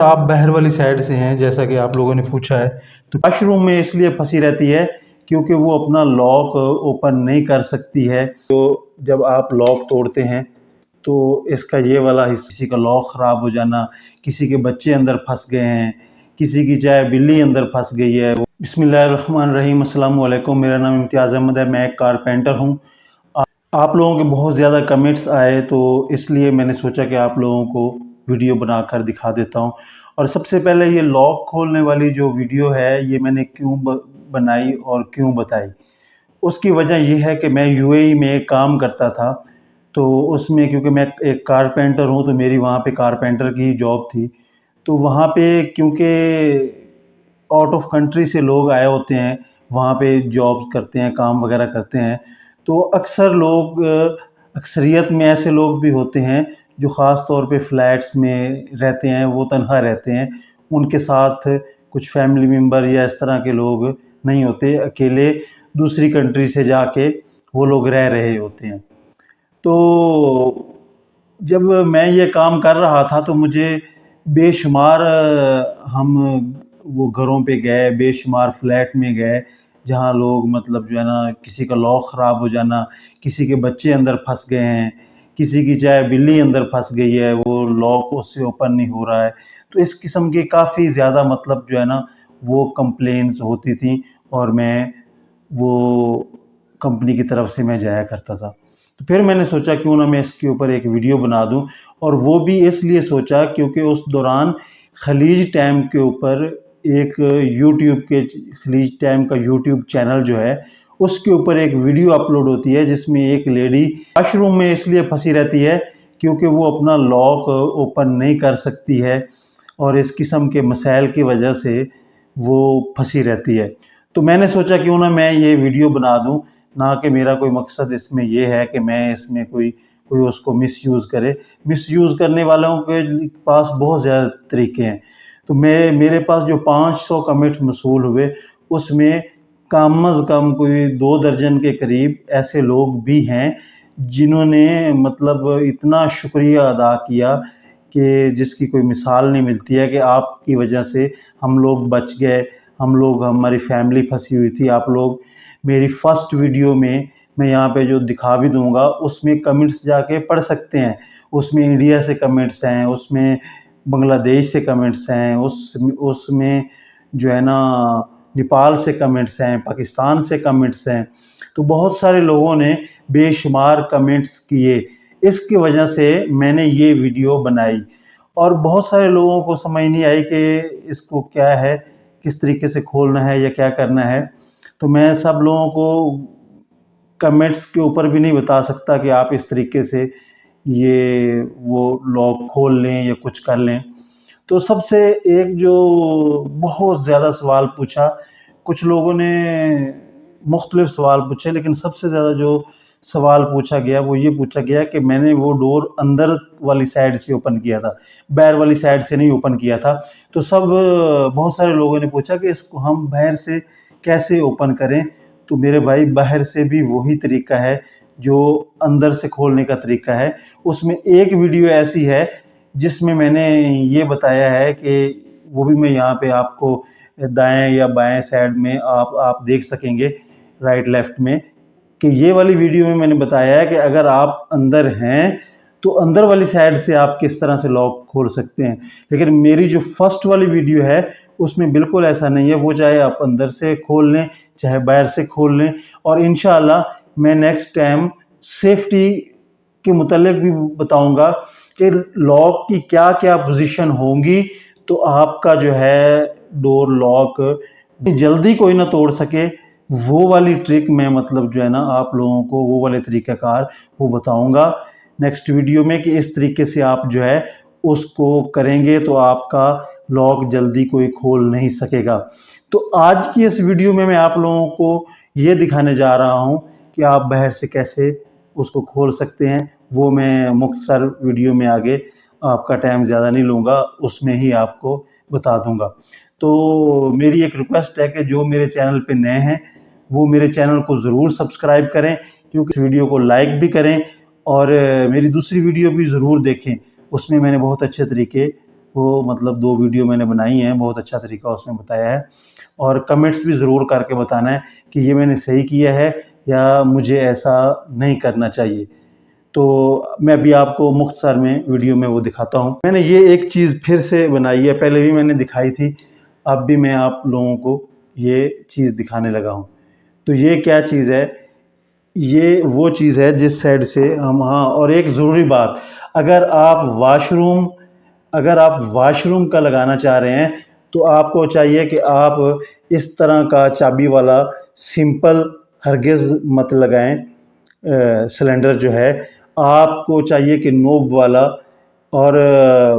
आप बहर वाली साइड से हैं जैसा कि आप लोगों ने पूछा है, तो वॉशरूम में इसलिए फंसी रहती है क्योंकि वो अपना लॉक ओपन नहीं कर सकती है। तो जब आप लॉक तोड़ते हैं तो इसका ये वाला हिस्सा, किसी का लॉक ख़राब हो जाना, किसी के बच्चे अंदर फंस गए हैं, किसी की चाहे बिल्ली अंदर फंस गई है। बिस्मिल्लाहिर्रहमानिर्रहीम, अस्सलाम वालेकुम। मेरा नाम इम्तियाज़ अहमद है, मैं एक कारपेंटर हूँ। आप लोगों के बहुत ज़्यादा कमेंट्स आए तो इसलिए मैंने सोचा कि आप लोगों को वीडियो बनाकर दिखा देता हूँ। और सबसे पहले ये लॉक खोलने वाली जो वीडियो है ये मैंने क्यों बनाई और क्यों बताई, उसकी वजह यह है कि मैं यूएई में काम करता था। तो उसमें क्योंकि मैं एक कारपेंटर हूँ तो मेरी वहाँ पे कारपेंटर की जॉब थी। तो वहाँ पे क्योंकि आउट ऑफ कंट्री से लोग आए होते हैं, वहाँ पे जॉब्स करते हैं, काम वगैरह करते हैं, तो अक्सर लोग अक्सरियत में ऐसे लोग भी होते हैं जो ख़ास तौर पे फ्लैट्स में रहते हैं, वो तन्हा रहते हैं, उनके साथ कुछ फैमिली मेम्बर या इस तरह के लोग नहीं होते, अकेले दूसरी कंट्री से जाके वो लोग रह रहे होते हैं। तो जब मैं ये काम कर रहा था तो मुझे बेशुमार हम वो घरों पे गए, बेशुमार फ्लैट में गए जहाँ लोग मतलब जो है ना, किसी का लॉक ख़राब हो जाना, किसी के बच्चे अंदर फंस गए हैं, किसी की चाहे बिल्ली अंदर फंस गई है, वो लॉक उससे ओपन नहीं हो रहा है। तो इस किस्म की काफ़ी ज़्यादा मतलब जो है ना वो कंप्लेंट्स होती थी और मैं वो कंपनी की तरफ से मैं जाया करता था। तो फिर मैंने सोचा क्यों ना मैं इसके ऊपर एक वीडियो बना दूं, और वो भी इसलिए सोचा क्योंकि उस दौरान खलीज टाइम के ऊपर एक यूट्यूब के खलीज टाइम का यूट्यूब चैनल जो है उसके ऊपर एक वीडियो अपलोड होती है जिसमें एक लेडी वॉशरूम में इसलिए फंसी रहती है क्योंकि वो अपना लॉक ओपन नहीं कर सकती है और इस किस्म के मसाइल की वजह से वो फंसी रहती है। तो मैंने सोचा क्यों ना मैं ये वीडियो बना दूं, ना कि मेरा कोई मकसद इसमें ये है कि मैं इसमें कोई उसको मिसयूज़ करे। मिसयूज़ करने वालों के पास बहुत ज़्यादा तरीके हैं। तो मेरे पास जो 500 कमेंट्स मौसूल हुए उसमें कम अज़ कम कोई 2 दर्जन के करीब ऐसे लोग भी हैं जिन्होंने मतलब इतना शुक्रिया अदा किया कि जिसकी कोई मिसाल नहीं मिलती है कि आपकी वजह से हम लोग बच गए, हमारी फैमिली फंसी हुई थी। आप लोग मेरी फर्स्ट वीडियो में मैं यहाँ पे जो दिखा भी दूंगा उसमें कमेंट्स जाके पढ़ सकते हैं। उसमें इंडिया से कमेंट्स हैं, उसमें बांग्लादेश से कमेंट्स हैं, उसमें जो है ना नेपाल से कमेंट्स हैं, पाकिस्तान से कमेंट्स हैं। तो बहुत सारे लोगों ने बेशुमार कमेंट्स किए, इसकी वजह से मैंने ये वीडियो बनाई। और बहुत सारे लोगों को समझ नहीं आई कि इसको क्या है, किस तरीके से खोलना है या क्या करना है। तो मैं सब लोगों को कमेंट्स के ऊपर भी नहीं बता सकता कि आप इस तरीके से ये वो लॉक खोल लें या कुछ कर लें। तो सबसे एक जो बहुत ज़्यादा सवाल पूछा, कुछ लोगों ने मुख्तलिफ सवाल पूछे, लेकिन सबसे ज़्यादा जो सवाल पूछा गया वो ये पूछा गया कि मैंने वो डोर अंदर वाली साइड से ओपन किया था, बाहर वाली साइड से नहीं ओपन किया था। तो बहुत सारे लोगों ने पूछा कि इसको हम बाहर से कैसे ओपन करें। तो मेरे भाई, बाहर से भी वही तरीका है जो अंदर से खोलने का तरीका है। उसमें एक वीडियो ऐसी है जिसमें मैंने ये बताया है कि वो भी मैं यहाँ पे आपको दाएं या बाएं साइड में आप देख सकेंगे, राइट लेफ्ट में, कि ये वाली वीडियो में मैंने बताया है कि अगर आप अंदर हैं तो अंदर वाली साइड से आप किस तरह से लॉक खोल सकते हैं। लेकिन मेरी जो फर्स्ट वाली वीडियो है उसमें बिल्कुल ऐसा नहीं है, वो चाहे आप अंदर से खोल लें चाहे बाहर से खोल लें। और इंशाअल्लाह मैं नेक्स्ट टाइम सेफ्टी के मुतालिक भी बताऊंगा कि लॉक की क्या क्या पोजीशन होंगी, तो आपका जो है डोर लॉक जल्दी कोई ना तोड़ सके। वो वाली ट्रिक मैं मतलब जो है ना आप लोगों को वो वाले तरीक़ाकार वो बताऊंगा नेक्स्ट वीडियो में कि इस तरीके से आप जो है उसको करेंगे तो आपका लॉक जल्दी कोई खोल नहीं सकेगा। तो आज की इस वीडियो में मैं आप लोगों को ये दिखाने जा रहा हूँ कि आप बाहर से कैसे उसको खोल सकते हैं। वो मैं मुख्तसर वीडियो में आगे आपका टाइम ज़्यादा नहीं लूँगा, उसमें ही आपको बता दूँगा। तो मेरी एक रिक्वेस्ट है कि जो मेरे चैनल पे नए हैं वो मेरे चैनल को ज़रूर सब्सक्राइब करें, क्योंकि इस वीडियो को लाइक भी करें और मेरी दूसरी वीडियो भी ज़रूर देखें। उसमें मैंने बहुत अच्छे तरीके वो मतलब 2 वीडियो मैंने बनाई हैं, बहुत अच्छा तरीका उसमें बताया है। और कमेंट्स भी ज़रूर करके बताना है कि ये मैंने सही किया है या मुझे ऐसा नहीं करना चाहिए। तो मैं अभी आपको मुख्तसर में वीडियो में वो दिखाता हूँ। मैंने ये एक चीज़ फिर से बनाई है, पहले भी मैंने दिखाई थी, अब भी मैं आप लोगों को ये चीज़ दिखाने लगा हूँ। तो ये क्या चीज़ है, ये वो चीज़ है जिस साइड से हम, हाँ, और एक ज़रूरी बात, अगर आप वाशरूम का लगाना चाह रहे हैं तो आपको चाहिए कि आप इस तरह का चाबी वाला सिंपल हरगिज़ मत लगाएं। सिलेंडर जो है आपको चाहिए कि नोब वाला और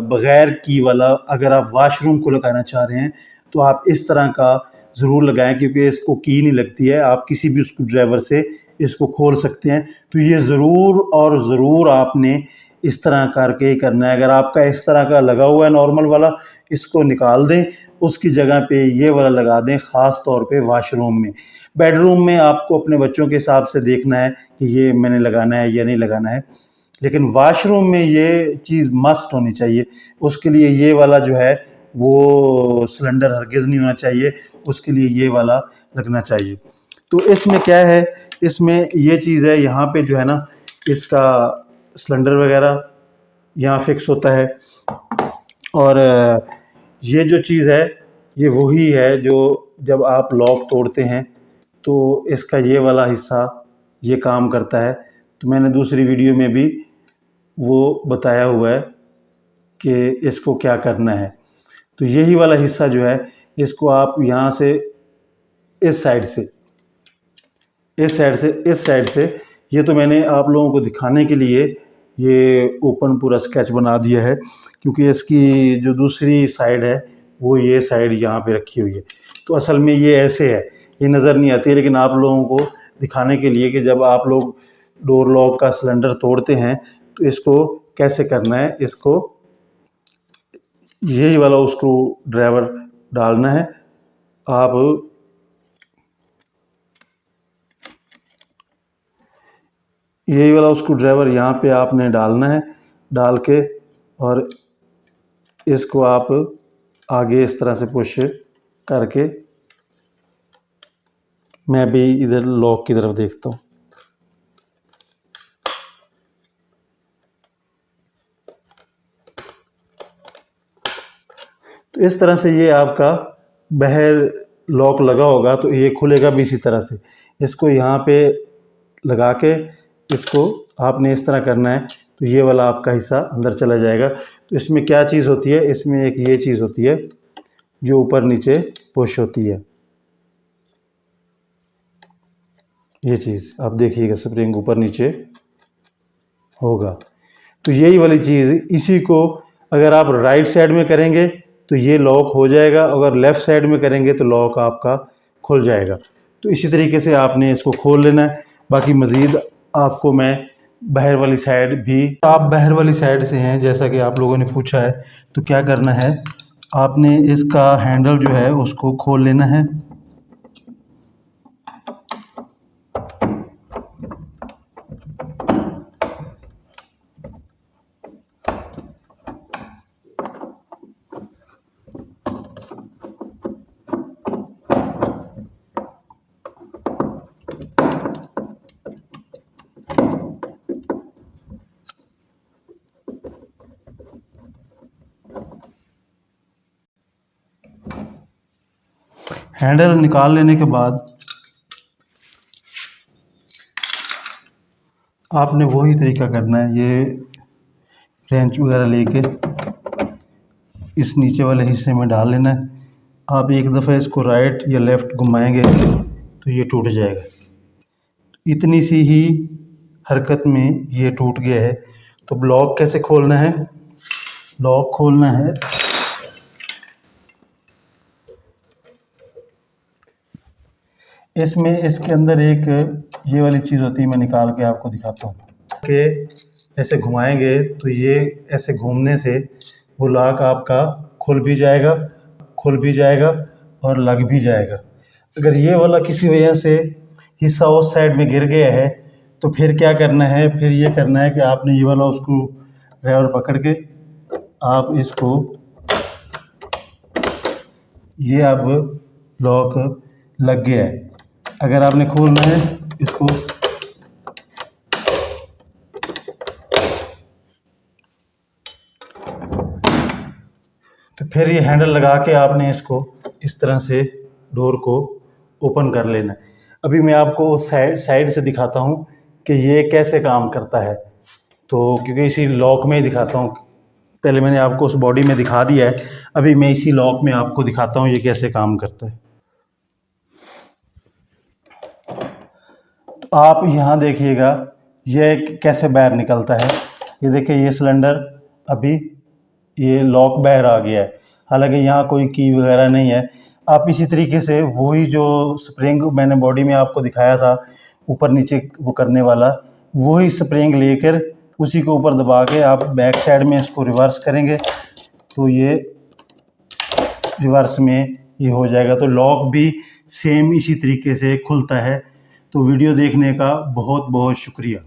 बग़ैर की वाला, अगर आप वाशरूम को लगाना चाह रहे हैं तो आप इस तरह का ज़रूर लगाएं, क्योंकि इसको की नहीं लगती है, आप किसी भी स्क्रू ड्राइवर से इसको खोल सकते हैं। तो ये ज़रूर और ज़रूर आपने इस तरह करके ही करना है। अगर आपका इस तरह का लगा हुआ है नॉर्मल वाला, इसको निकाल दें, उसकी जगह पे ये वाला लगा दें, ख़ास तौर पे वाशरूम में। बेडरूम में आपको अपने बच्चों के हिसाब से देखना है कि ये मैंने लगाना है या नहीं लगाना है, लेकिन वाशरूम में ये चीज़ मस्ट होनी चाहिए। उसके लिए ये वाला जो है वो सिलेंडर हरगिज़ नहीं होना चाहिए, उसके लिए ये वाला लगना चाहिए। तो इसमें क्या है, इसमें ये चीज़ है, यहाँ पे जो है ना, इसका सिलेंडर वगैरह यहाँ फिक्स होता है। और ये जो चीज़ है ये वही है जो जब आप लॉक तोड़ते हैं तो इसका ये वाला हिस्सा ये काम करता है। तो मैंने दूसरी वीडियो में भी वो बताया हुआ है कि इसको क्या करना है। तो यही वाला हिस्सा जो है, इसको आप यहाँ से इस साइड से, इस साइड से, ये तो मैंने आप लोगों को दिखाने के लिए ये ओपन पूरा स्केच बना दिया है, क्योंकि इसकी जो दूसरी साइड है वो ये साइड यहाँ पे रखी हुई है। तो असल में ये ऐसे है, ये नज़र नहीं आती है, लेकिन आप लोगों को दिखाने के लिए कि जब आप लोग डोर लॉक का सिलेंडर तोड़ते हैं तो इसको कैसे करना है। इसको यही वाला स्क्रू ड्राइवर डालना है, आप यही वाला स्क्रू ड्राइवर यहाँ पे आपने डालना है, डाल के और इसको आप आगे इस तरह से पुश करके, मैं भी इधर लॉक की तरफ देखता हूँ। तो इस तरह से ये आपका बाहर लॉक लगा होगा, तो ये खुलेगा भी इसी तरह से। इसको यहाँ पे लगा के इसको आपने इस तरह करना है, तो ये वाला आपका हिस्सा अंदर चला जाएगा। तो इसमें क्या चीज़ होती है, इसमें एक ये चीज़ होती है जो ऊपर नीचे पुश होती है, ये चीज़ आप देखिएगा, स्प्रिंग ऊपर नीचे होगा। तो यही वाली चीज़, इसी को अगर आप राइट साइड में करेंगे तो ये लॉक हो जाएगा, अगर लेफ़्ट साइड में करेंगे तो लॉक आपका खुल जाएगा। तो इसी तरीके से आपने इसको खोल लेना है। बाकी मज़ीद आपको मैं बाहर वाली साइड भी, आप बाहर वाली साइड से हैं जैसा कि आप लोगों ने पूछा है, तो क्या करना है, आपने इसका हैंडल जो है उसको खोल लेना है। हैंडल निकाल लेने के बाद आपने वही तरीका करना है, ये रेंच वगैरह लेके इस नीचे वाले हिस्से में डाल लेना है। आप एक दफ़ा इसको राइट या लेफ़्ट घुमाएंगे तो ये टूट जाएगा। इतनी सी ही हरकत में ये टूट गया है। तो लॉक कैसे खोलना है, लॉक खोलना है, इसमें इसके अंदर एक ये वाली चीज़ होती है, मैं निकाल के आपको दिखाता हूँ कि ऐसे घुमाएंगे तो ये ऐसे घूमने से वो लॉक आपका खुल भी जाएगा और लग भी जाएगा। अगर ये वाला किसी वजह से हिस्सा उस साइड में गिर गया है तो फिर क्या करना है, फिर ये करना है कि आपने ये वाला उसको ड्राइवर पकड़ के आप इसको ये अब लॉक लग गया है। अगर आपने खोलना है इसको, तो फिर ये हैंडल लगा के आपने इसको इस तरह से डोर को ओपन कर लेना है। अभी मैं आपको साइड से दिखाता हूँ कि ये कैसे काम करता है। तो क्योंकि इसी लॉक में ही दिखाता हूँ, पहले मैंने आपको उस बॉडी में दिखा दिया है, अभी मैं इसी लॉक में आपको दिखाता हूँ ये कैसे काम करता है। तो आप यहाँ देखिएगा ये कैसे बाहर निकलता है। ये देखिए, ये सिलेंडर अभी ये लॉक बाहर आ गया है, हालांकि यहाँ कोई की वगैरह नहीं है। आप इसी तरीके से वही जो स्प्रिंग मैंने बॉडी में आपको दिखाया था ऊपर नीचे वो करने वाला, वही स्प्रिंग लेकर उसी को ऊपर दबा के आप बैक साइड में इसको रिवर्स करेंगे तो ये रिवर्स में ये हो जाएगा। तो लॉक भी सेम इसी तरीके से खुलता है। तो वीडियो देखने का बहुत बहुत शुक्रिया।